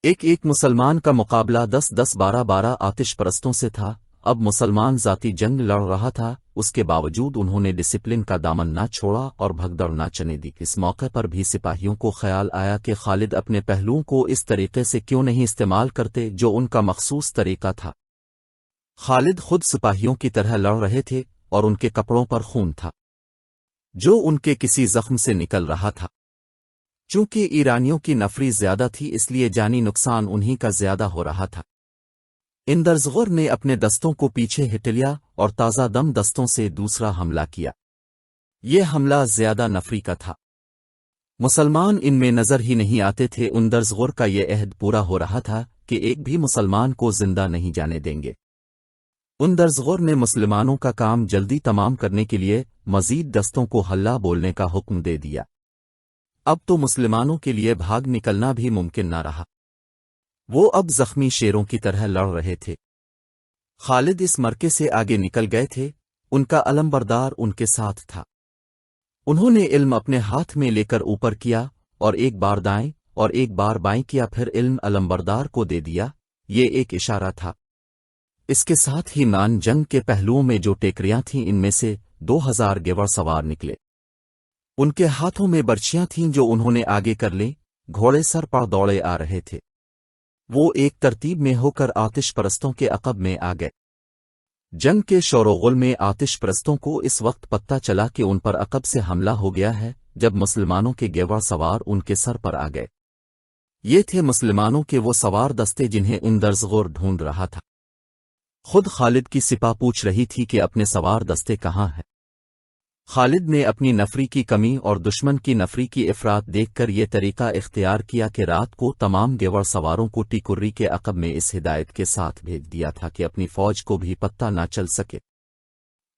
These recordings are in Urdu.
ایک ایک مسلمان کا مقابلہ 10-10 12-12 آتش پرستوں سے تھا۔ اب مسلمان ذاتی جنگ لڑ رہا تھا، اس کے باوجود انہوں نے ڈسپلن کا دامن نہ چھوڑا اور بھگدڑ نہ چنے دی۔ اس موقع پر بھی سپاہیوں کو خیال آیا کہ خالد اپنے پہلوؤں کو اس طریقے سے کیوں نہیں استعمال کرتے جو ان کا مخصوص طریقہ تھا۔ خالد خود سپاہیوں کی طرح لڑ رہے تھے اور ان کے کپڑوں پر خون تھا جو ان کے کسی زخم سے نکل رہا تھا۔ چونکہ ایرانیوں کی نفری زیادہ تھی اس لیے جانی نقصان انہی کا زیادہ ہو رہا تھا۔ اندرزغر نے اپنے دستوں کو پیچھے ہٹ لیا اور تازہ دم دستوں سے دوسرا حملہ کیا۔ یہ حملہ زیادہ نفری کا تھا۔ مسلمان ان میں نظر ہی نہیں آتے تھے۔ اندرزغر کا یہ عہد پورا ہو رہا تھا کہ ایک بھی مسلمان کو زندہ نہیں جانے دیں گے۔ اندرزغر نے مسلمانوں کا کام جلدی تمام کرنے کے لیے مزید دستوں کو ہلّا بولنے کا حکم دے دیا۔ اب تو مسلمانوں کے لیے بھاگ نکلنا بھی ممکن نہ رہا۔ وہ اب زخمی شیروں کی طرح لڑ رہے تھے۔ خالد اس مرکے سے آگے نکل گئے تھے، ان کا علمبردار ان کے ساتھ تھا۔ انہوں نے علم اپنے ہاتھ میں لے کر اوپر کیا اور ایک بار دائیں اور ایک بار بائیں کیا، پھر علم علمبردار کو دے دیا۔ یہ ایک اشارہ تھا۔ اس کے ساتھ ہی مان جنگ کے پہلوؤں میں جو ٹیکریاں تھیں ان میں سے 2000 گیوڑ سوار نکلے۔ ان کے ہاتھوں میں برچیاں تھیں جو انہوں نے آگے کر لیں، گھوڑے سر پر دوڑے آ رہے تھے۔ وہ ایک ترتیب میں ہو کر آتش پرستوں کے عقب میں آ گئے۔ جنگ کے شور و غل میں آتش پرستوں کو اس وقت پتہ چلا کہ ان پر عقب سے حملہ ہو گیا ہے، جب مسلمانوں کے گیوڑ سوار ان کے سر پر آ گئے۔ یہ تھے مسلمانوں کے وہ سوار دستے جنہیں اندرزغر ڈھونڈ رہا تھا۔ خود خالد کی سپاہ پوچھ رہی تھی کہ اپنے سوار دستے کہاں ہیں۔ خالد نے اپنی نفری کی کمی اور دشمن کی نفری کی افراط دیکھ کر یہ طریقہ اختیار کیا کہ رات کو تمام گیوڑ سواروں کو ٹیکری کے عقب میں اس ہدایت کے ساتھ بھیج دیا تھا کہ اپنی فوج کو بھی پتہ نہ چل سکے۔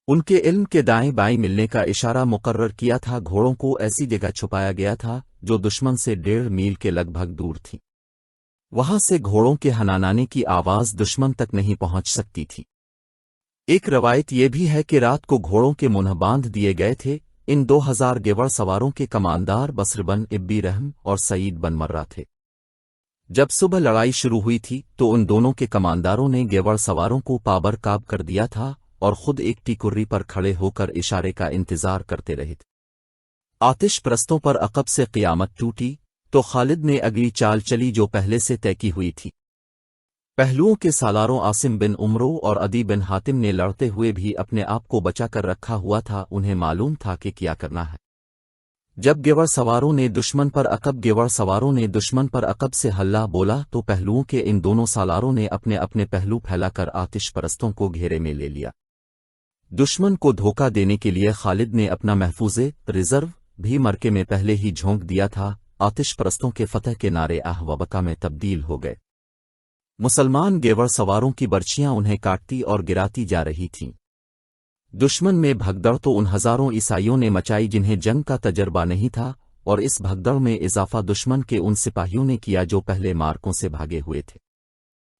ان کے علم کے دائیں بائیں ملنے کا اشارہ مقرر کیا تھا۔ گھوڑوں کو ایسی جگہ چھپایا گیا تھا جو دشمن سے 1.5 میل کے لگ بھگ دور تھی۔ وہاں سے گھوڑوں کے ہنانانے کی آواز دشمن تک نہیں پہنچ سکتی تھی۔ ایک روایت یہ بھی ہے کہ رات کو گھوڑوں کے منہ باندھ دیے گئے تھے۔ ان 2000 گیوڑ سواروں کے کماندار بصر بن ابی رحم اور سعید بن مرہ تھے۔ جب صبح لڑائی شروع ہوئی تھی تو ان دونوں کے کمانداروں نے گیوڑ سواروں کو پابر کاب کر دیا تھا اور خود ایک ٹیکری پر کھڑے ہو کر اشارے کا انتظار کرتے رہے تھے۔ آتش پرستوں پر عقب سے قیامت ٹوٹی تو خالد نے اگلی چال چلی جو پہلے سے طے کی ہوئی تھی۔ پہلوؤں کے سالاروں عاصم بن عمرو اور عدی بن حاتم نے لڑتے ہوئے بھی اپنے آپ کو بچا کر رکھا ہوا تھا۔ انہیں معلوم تھا کہ کیا کرنا ہے۔ جب گیوڑ سواروں نے دشمن پر عقب سے ہلّا بولا تو پہلوؤں کے ان دونوں سالاروں نے اپنے اپنے پہلو پھیلا کر آتش پرستوں کو گھیرے میں لے لیا۔ دشمن کو دھوکہ دینے کے لیے خالد نے اپنا محفوظ ریزرو بھی مرکے میں پہلے ہی جھونک دیا تھا۔ آتش پرستوں کے فتح کے نعرے آہ و بکا میں تبدیل ہو گئے۔ مسلمان گیوڑ سواروں کی برچیاں انہیں کاٹتی اور گراتی جا رہی تھیں۔ دشمن میں بھگدڑ تو ان ہزاروں عیسائیوں نے مچائی جنہیں جنگ کا تجربہ نہیں تھا، اور اس بھگدڑ میں اضافہ دشمن کے ان سپاہیوں نے کیا جو پہلے مارکوں سے بھاگے ہوئے تھے۔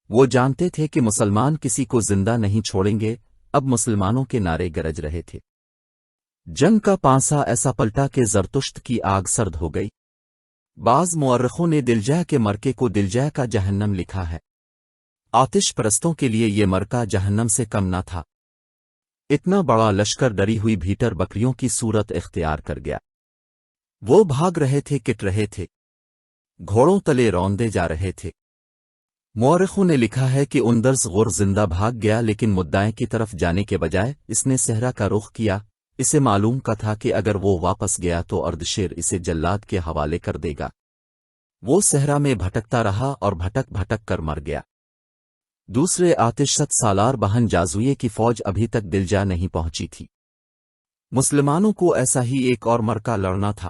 وہ جانتے تھے کہ مسلمان کسی کو زندہ نہیں چھوڑیں گے۔ اب مسلمانوں کے نعرے گرج رہے تھے۔ جنگ کا پانسا ایسا پلٹا کہ زرتشت کی آگ سرد ہو گئی۔ بعض مورخوں نے دلجہ کے مرکے کو دلجہ کا جہنم لکھا ہے۔ آتش پرستوں کے لیے یہ مرکہ جہنم سے کم نہ تھا۔ اتنا بڑا لشکر ڈری ہوئی بھیٹر بکریوں کی صورت اختیار کر گیا۔ وہ بھاگ رہے تھے، کٹ رہے تھے، گھوڑوں تلے روندے جا رہے تھے۔ مورخوں نے لکھا ہے کہ اندرزغر زندہ بھاگ گیا، لیکن مدائیں کی طرف جانے کے بجائے اس نے صحرا کا رخ کیا۔ اسے معلوم کا تھا کہ اگر وہ واپس گیا تو اردشیر اسے جلاد کے حوالے کر دے گا۔ وہ صحرا میں بھٹکتا رہا اور بھٹک بھٹک کر مر گیا۔ دوسرے آتش سالار بہن جازویے کی فوج ابھی تک دلجا نہیں پہنچی تھی۔ مسلمانوں کو ایسا ہی ایک اور مرکہ لڑنا تھا۔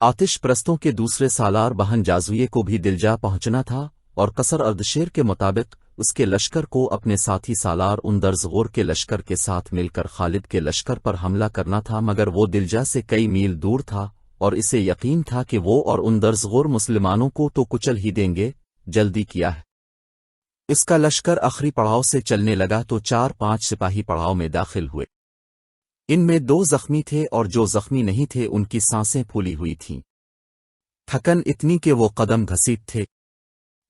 آتش پرستوں کے دوسرے سالار بہن جازویے کو بھی دلجا پہنچنا تھا اور قصر اردشیر کے مطابق اس کے لشکر کو اپنے ساتھی سالار اندرزغر کے لشکر کے ساتھ مل کر خالد کے لشکر پر حملہ کرنا تھا، مگر وہ دلجا سے کئی میل دور تھا اور اسے یقین تھا کہ وہ اور اندرزغر مسلمانوں کو تو کچل ہی دیں گے۔ جلدی کیا ہے۔ اس کا لشکر آخری پڑاؤ سے چلنے لگا تو 4-5 سپاہی پڑاؤ میں داخل ہوئے۔ ان میں 2 زخمی تھے اور جو زخمی نہیں تھے ان کی سانسیں پھولی ہوئی تھیں۔ تھکن اتنی کہ وہ قدم گھسیٹ تھے۔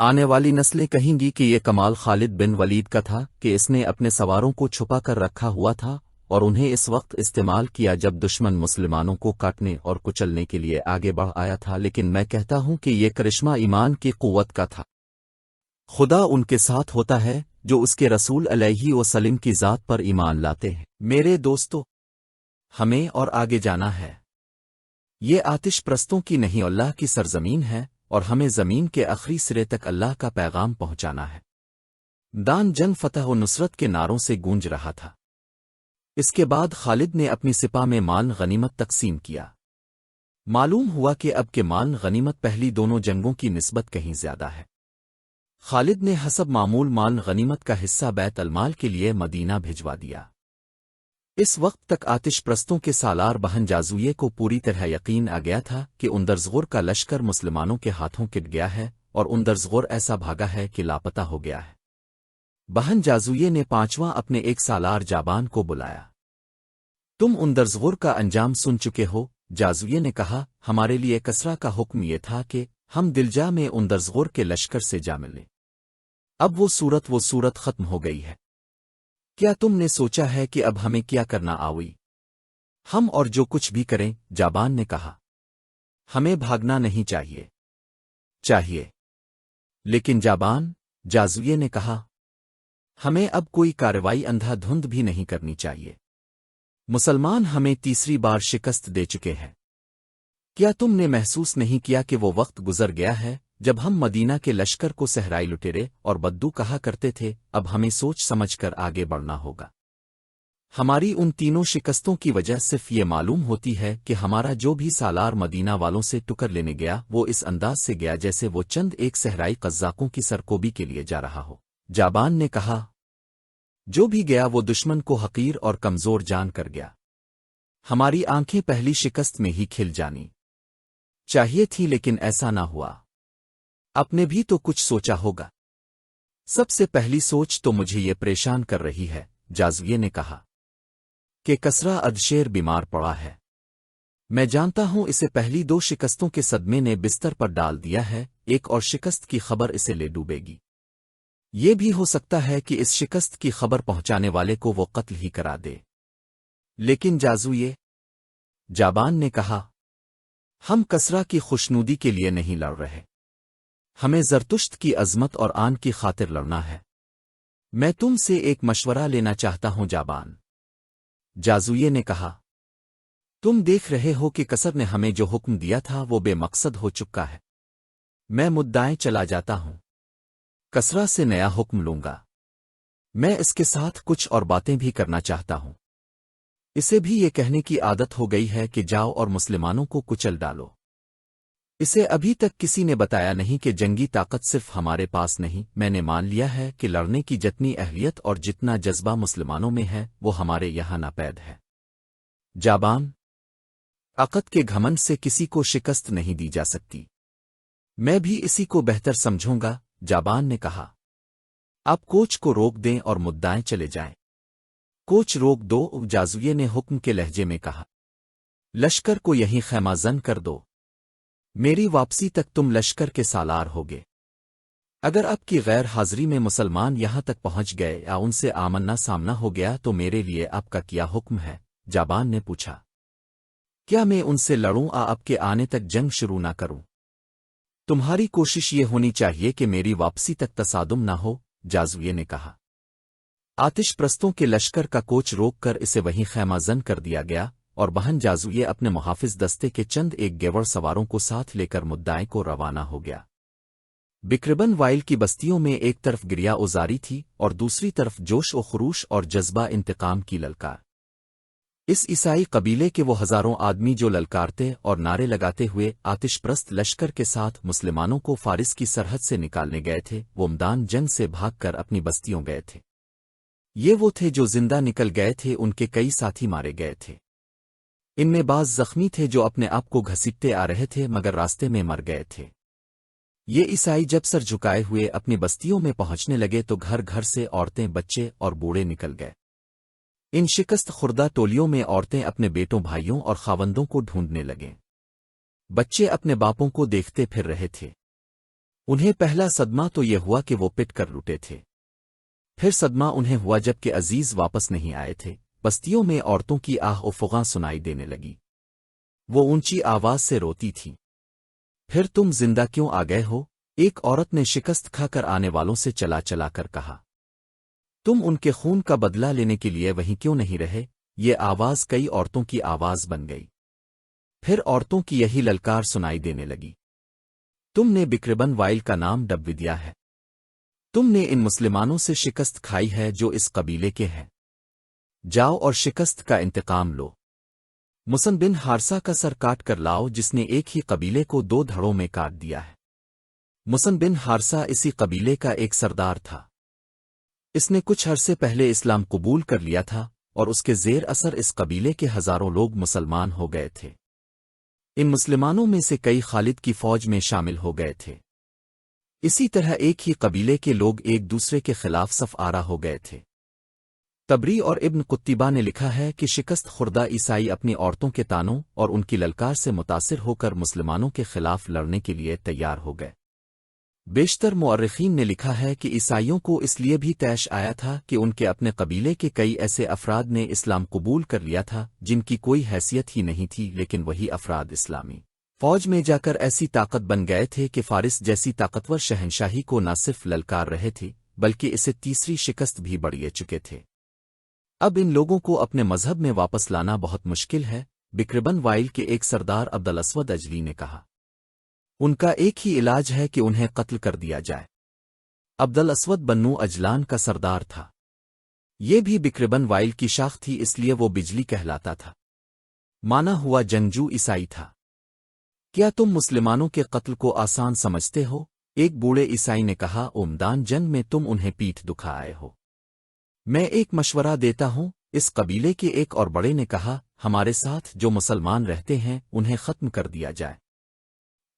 آنے والی نسلیں کہیں گی کہ یہ کمال خالد بن ولید کا تھا کہ اس نے اپنے سواروں کو چھپا کر رکھا ہوا تھا اور انہیں اس وقت استعمال کیا جب دشمن مسلمانوں کو کاٹنے اور کچلنے کے لیے آگے بڑھ آیا تھا، لیکن میں کہتا ہوں کہ یہ کرشمہ ایمان کی قوت کا تھا۔ خدا ان کے ساتھ ہوتا ہے جو اس کے رسول علیہ وسلم کی ذات پر ایمان لاتے ہیں۔ میرے دوستو، ہمیں اور آگے جانا ہے۔ یہ آتش پرستوں کی نہیں اللہ کی سرزمین ہے، اور ہمیں زمین کے آخری سرے تک اللہ کا پیغام پہنچانا ہے۔ دان جنگ فتح و نصرت کے نعروں سے گونج رہا تھا۔ اس کے بعد خالد نے اپنی سپاہ میں مال غنیمت تقسیم کیا۔ معلوم ہوا کہ اب کے مال غنیمت پہلی دونوں جنگوں کی نسبت کہیں زیادہ ہے۔ خالد نے حسب معمول مال غنیمت کا حصہ بیت المال کے لیے مدینہ بھجوا دیا۔ اس وقت تک آتش پرستوں کے سالار بہن جازویے کو پوری طرح یقین آ گیا تھا کہ اندرزغور کا لشکر مسلمانوں کے ہاتھوں کٹ گیا ہے، اور اندرزغور ایسا بھاگا ہے کہ لاپتہ ہو گیا ہے۔ بہن جازویے نے پانچواں اپنے ایک سالار جابان کو بلایا۔ تم اندرزغور کا انجام سن چکے ہو، جازویے نے کہا۔ ہمارے لیے کسرا کا حکم یہ تھا کہ ہم دلجا میں اندرزغور کے لشکر سے جا ملیں۔ اب وہ صورت ختم ہو گئی ہے۔ کیا تم نے سوچا ہے کہ اب ہمیں کیا کرنا آوئی؟ ہم اور جو کچھ بھی کریں، جابان نے کہا۔ ہمیں بھاگنا نہیں چاہیے۔ لیکن جازویے نے کہا، ہمیں اب کوئی کارروائی اندھا دھند بھی نہیں کرنی چاہیے۔ مسلمان ہمیں تیسری بار شکست دے چکے ہیں۔ کیا تم نے محسوس نہیں کیا کہ وہ وقت گزر گیا ہے جب ہم مدینہ کے لشکر کو صحرائی لٹیرے اور بدو کہا کرتے تھے؟ اب ہمیں سوچ سمجھ کر آگے بڑھنا ہوگا۔ ہماری ان تینوں شکستوں کی وجہ صرف یہ معلوم ہوتی ہے کہ ہمارا جو بھی سالار مدینہ والوں سے ٹکر لینے گیا وہ اس انداز سے گیا جیسے وہ چند ایک صحرائی قزاقوں کی سرکوبی کے لیے جا رہا ہو۔ جابان نے کہا، جو بھی گیا وہ دشمن کو حقیر اور کمزور جان کر گیا۔ ہماری آنکھیں پہلی شکست میں ہی کھل جانی چاہیے تھی، لیکن ایسا نہ ہوا۔ آپ نے بھی تو کچھ سوچا ہوگا۔ سب سے پہلی سوچ تو مجھے یہ پریشان کر رہی ہے، جازویے نے کہا، کہ کسرا ادشیر بیمار پڑا ہے۔ میں جانتا ہوں اسے پہلی دو شکستوں کے صدمے نے بستر پر ڈال دیا ہے، ایک اور شکست کی خبر اسے لے ڈوبے گی۔ یہ بھی ہو سکتا ہے کہ اس شکست کی خبر پہنچانے والے کو وہ قتل ہی کرا دے۔ لیکن جابان نے کہا، ہم کسرا کی خوشنودی کے لیے نہیں لڑ رہے، ہمیں زرتشت کی عظمت اور آن کی خاطر لڑنا ہے۔ میں تم سے ایک مشورہ لینا چاہتا ہوں جابان، جازویے نے کہا۔ تم دیکھ رہے ہو کہ کسر نے ہمیں جو حکم دیا تھا وہ بے مقصد ہو چکا ہے۔ میں مدعائیں چلا جاتا ہوں، کسرا سے نیا حکم لوں گا۔ میں اس کے ساتھ کچھ اور باتیں بھی کرنا چاہتا ہوں۔ اسے بھی یہ کہنے کی عادت ہو گئی ہے کہ جاؤ اور مسلمانوں کو کچل ڈالو۔ اسے ابھی تک کسی نے بتایا نہیں کہ جنگی طاقت صرف ہمارے پاس نہیں، میں نے مان لیا ہے کہ لڑنے کی جتنی اہلیت اور جتنا جذبہ مسلمانوں میں ہے وہ ہمارے یہاں ناپید ہے۔ جابان، طاقت کے گھمنڈ سے کسی کو شکست نہیں دی جا سکتی۔ میں بھی اسی کو بہتر سمجھوں گا، جابان نے کہا۔ آپ کوچ کو روک دیں اور مدعائیں چلے جائیں۔ کوچ روک دو، جازویے نے حکم کے لہجے میں کہا۔ لشکر کو یہیں خیمہ زن کر دو۔ میری واپسی تک تم لشکر کے سالار ہوگے۔ اگر اب کی غیر حاضری میں مسلمان یہاں تک پہنچ گئے یا ان سے آمنا سامنا ہو گیا تو میرے لیے آپ کا کیا حکم ہے؟ جابان نے پوچھا۔ کیا میں ان سے لڑوں آپ کے آنے تک جنگ شروع نہ کروں؟ تمہاری کوشش یہ ہونی چاہیے کہ میری واپسی تک تصادم نہ ہو، جازویے نے کہا۔ آتش پرستوں کے لشکر کا کوچ روک کر اسے وہیں خیمہ زن کر دیا گیا، اور بہن جازویے اپنے محافظ دستے کے چند ایک گیور سواروں کو ساتھ لے کر مدعائیں کو روانہ ہو گیا۔ بکربن وائل کی بستیوں میں ایک طرف گریا اوزاری تھی اور دوسری طرف جوش و خروش اور جذبہ انتقام کی للکار۔ اس عیسائی قبیلے کے وہ ہزاروں آدمی جو للکارتے اور نعرے لگاتے ہوئے آتش پرست لشکر کے ساتھ مسلمانوں کو فارس کی سرحد سے نکالنے گئے تھے، وہ میدان جنگ سے بھاگ کر اپنی بستیوں گئے تھے۔ یہ وہ تھے جو زندہ نکل گئے تھے، ان کے کئی ساتھی مارے گئے تھے۔ ان میں بعض زخمی تھے جو اپنے آپ کو گھسیٹتے آ رہے تھے مگر راستے میں مر گئے تھے۔ یہ عیسائی جب سر جھکائے ہوئے اپنی بستیوں میں پہنچنے لگے تو گھر گھر سے عورتیں، بچے اور بوڑھے نکل گئے۔ ان شکست خوردہ ٹولیوں میں عورتیں اپنے بیٹوں، بھائیوں اور خاوندوں کو ڈھونڈنے لگیں۔ بچے اپنے باپوں کو دیکھتے پھر رہے تھے۔ انہیں پہلا صدمہ تو یہ ہوا کہ وہ پٹ کر لٹے تھے۔ پھر صدمہ انہیں ہوا جب کہ عزیز واپس نہیں آئے تھے۔ بستیوں میں عورتوں کی آہ و فغاں سنائی دینے لگی۔ وہ اونچی آواز سے روتی تھیں۔ پھر تم زندہ کیوں آ گئے ہو؟ ایک عورت نے شکست کھا کر آنے والوں سے چلا چلا کر کہا۔ تم ان کے خون کا بدلہ لینے کے لیے وہیں کیوں نہیں رہے؟ یہ آواز کئی عورتوں کی آواز بن گئی۔ پھر عورتوں کی یہی للکار سنائی دینے لگی۔ تم نے بکربن وائل کا نام ڈب دیا ہے۔ تم نے ان مسلمانوں سے شکست کھائی ہے جو اس قبیلے کے ہیں۔ جاؤ اور شکست کا انتقام لو۔ مسن بن حارثہ کا سر کاٹ کر لاؤ جس نے ایک ہی قبیلے کو 2 دھڑوں میں کاٹ دیا ہے۔ مسن بن حارثہ اسی قبیلے کا ایک سردار تھا۔ اس نے کچھ عرصے پہلے اسلام قبول کر لیا تھا اور اس کے زیر اثر اس قبیلے کے ہزاروں لوگ مسلمان ہو گئے تھے۔ ان مسلمانوں میں سے کئی خالد کی فوج میں شامل ہو گئے تھے۔ اسی طرح ایک ہی قبیلے کے لوگ ایک دوسرے کے خلاف صف آرا ہو گئے تھے۔ تبری اور ابن قتیبہ نے لکھا ہے کہ شکست خوردہ عیسائی اپنی عورتوں کے تانوں اور ان کی للکار سے متاثر ہو کر مسلمانوں کے خلاف لڑنے کے لیے تیار ہو گئے۔ بیشتر مورخین نے لکھا ہے کہ عیسائیوں کو اس لیے بھی طیش آیا تھا کہ ان کے اپنے قبیلے کے کئی ایسے افراد نے اسلام قبول کر لیا تھا جن کی کوئی حیثیت ہی نہیں تھی، لیکن وہی افراد اسلامی فوج میں جا کر ایسی طاقت بن گئے تھے کہ فارس جیسی طاقتور شہنشاہی کو نہ صرف للکار رہے تھے بلکہ اسے تیسری شکست بھی بڑھیے چکے تھے۔ اب ان لوگوں کو اپنے مذہب میں واپس لانا بہت مشکل ہے، بکربن وائل کے ایک سردار عبدالاسود اجلی نے کہا۔ ان کا ایک ہی علاج ہے کہ انہیں قتل کر دیا جائے۔ عبدالاسود بنو اجلان کا سردار تھا۔ یہ بھی بکربن وائل کی شاخ تھی، اس لیے وہ بجلی کہلاتا تھا۔ مانا ہوا جنگجو عیسائی تھا۔ کیا تم مسلمانوں کے قتل کو آسان سمجھتے ہو؟ ایک بوڑھے عیسائی نے کہا، میدان جنگ میں تم انہیں پیٹھ دکھا آئے ہو۔ میں ایک مشورہ دیتا ہوں۔ اس قبیلے کے ایک اور بڑے نے کہا، ہمارے ساتھ جو مسلمان رہتے ہیں انہیں ختم کر دیا جائے۔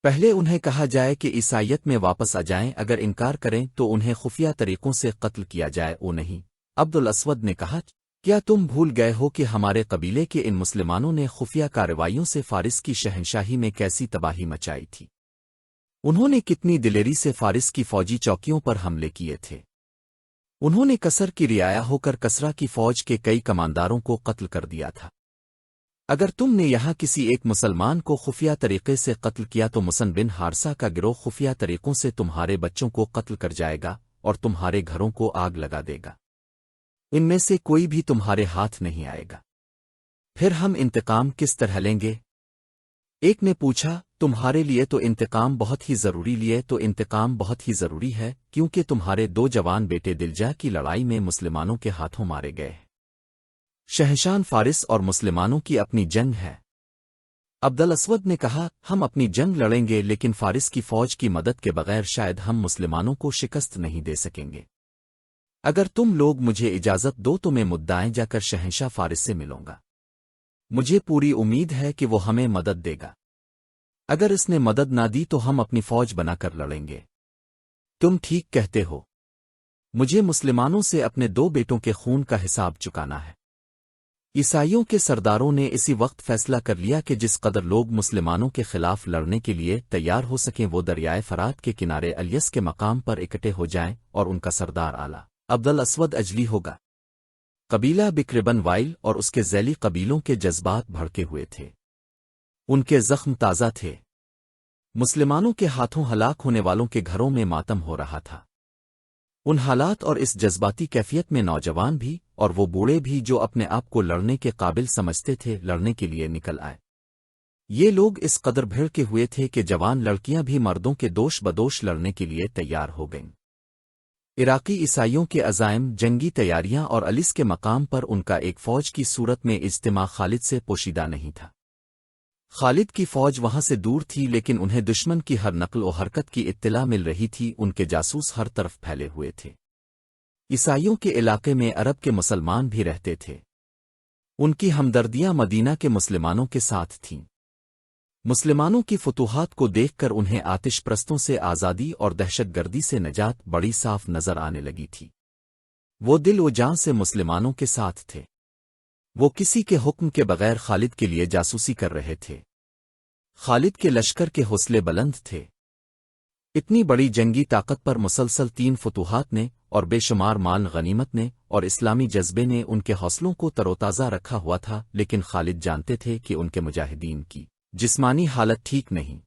پہلے انہیں کہا جائے کہ عیسائیت میں واپس آ جائیں، اگر انکار کریں تو انہیں خفیہ طریقوں سے قتل کیا جائے۔ او نہیں، عبدالاسود نے کہا، کیا تم بھول گئے ہو کہ ہمارے قبیلے کے ان مسلمانوں نے خفیہ کارروائیوں سے فارس کی شہنشاہی میں کیسی تباہی مچائی تھی؟ انہوں نے کتنی دلیری سے فارس کی فوجی چوکیوں پر حملے کیے تھے۔ انہوں نے کسر کی رعایا ہو کر کسرا کی فوج کے کئی کمانداروں کو قتل کر دیا تھا۔ اگر تم نے یہاں کسی ایک مسلمان کو خفیہ طریقے سے قتل کیا تو مسن بن حارثہ کا گروہ خفیہ طریقوں سے تمہارے بچوں کو قتل کر جائے گا اور تمہارے گھروں کو آگ لگا دے گا۔ ان میں سے کوئی بھی تمہارے ہاتھ نہیں آئے گا۔ پھر ہم انتقام کس طرح لیں گے؟ ایک نے پوچھا، تمہارے لیے تو انتقام بہت ہی ضروری لیے تو انتقام بہت ہی ضروری ہے، کیونکہ تمہارے 2 جوان بیٹے دلجا کی لڑائی میں مسلمانوں کے ہاتھوں مارے گئے۔ شہنشان فارس اور مسلمانوں کی اپنی جنگ ہے۔ عبدالاسود نے کہا، ہم اپنی جنگ لڑیں گے لیکن فارس کی فوج کی مدد کے بغیر شاید ہم مسلمانوں کو شکست نہیں دے سکیں گے۔ اگر تم لوگ مجھے اجازت دو تو میں مدائیں جا کر شہنشاہ فارس سے ملوں گا۔ مجھے پوری امید ہے کہ وہ ہمیں مدد دے گا۔ اگر اس نے مدد نہ دی تو ہم اپنی فوج بنا کر لڑیں گے۔ تم ٹھیک کہتے ہو۔ مجھے مسلمانوں سے اپنے 2 بیٹوں کے خون کا حساب چکانا ہے۔ عیسائیوں کے سرداروں نے اسی وقت فیصلہ کر لیا کہ جس قدر لوگ مسلمانوں کے خلاف لڑنے کے لیے تیار ہو سکیں وہ دریائے فرات کے کنارے الیس کے مقام پر اکٹھے ہو جائیں اور ان کا سردار اعلیٰ عبدالاسود اجلی ہوگا۔ قبیلہ بکربن وائل اور اس کے ذیلی قبیلوں کے جذبات بھڑکے ہوئے تھے۔ ان کے زخم تازہ تھے۔ مسلمانوں کے ہاتھوں ہلاک ہونے والوں کے گھروں میں ماتم ہو رہا تھا۔ ان حالات اور اس جذباتی کیفیت میں نوجوان بھی اور وہ بوڑھے بھی جو اپنے آپ کو لڑنے کے قابل سمجھتے تھے لڑنے کے لیے نکل آئے۔ یہ لوگ اس قدر بھیڑ کے ہوئے تھے کہ جوان لڑکیاں بھی مردوں کے دوش بدوش لڑنے کے لیے تیار ہو گئیں۔ عراقی عیسائیوں کے عزائم، جنگی تیاریاں اور الیس کے مقام پر ان کا ایک فوج کی صورت میں اجتماع خالد سے پوشیدہ نہیں تھا۔ خالد کی فوج وہاں سے دور تھی لیکن انہیں دشمن کی ہر نقل و حرکت کی اطلاع مل رہی تھی، ان کے جاسوس ہر طرف پھیلے ہوئے تھے۔ عیسائیوں کے علاقے میں عرب کے مسلمان بھی رہتے تھے۔ ان کی ہمدردیاں مدینہ کے مسلمانوں کے ساتھ تھیں۔ مسلمانوں کی فتوحات کو دیکھ کر انہیں آتش پرستوں سے آزادی اور دہشت گردی سے نجات بڑی صاف نظر آنے لگی تھی۔ وہ دل و جان سے مسلمانوں کے ساتھ تھے۔ وہ کسی کے حکم کے بغیر خالد کے لیے جاسوسی کر رہے تھے۔ خالد کے لشکر کے حوصلے بلند تھے۔ اتنی بڑی جنگی طاقت پر مسلسل 3 فتوحات نے اور بے شمار مال غنیمت نے اور اسلامی جذبے نے ان کے حوصلوں کو تروتازہ رکھا ہوا تھا، لیکن خالد جانتے تھے کہ ان کے مجاہدین کی جسمانی حالت ٹھیک نہیں۔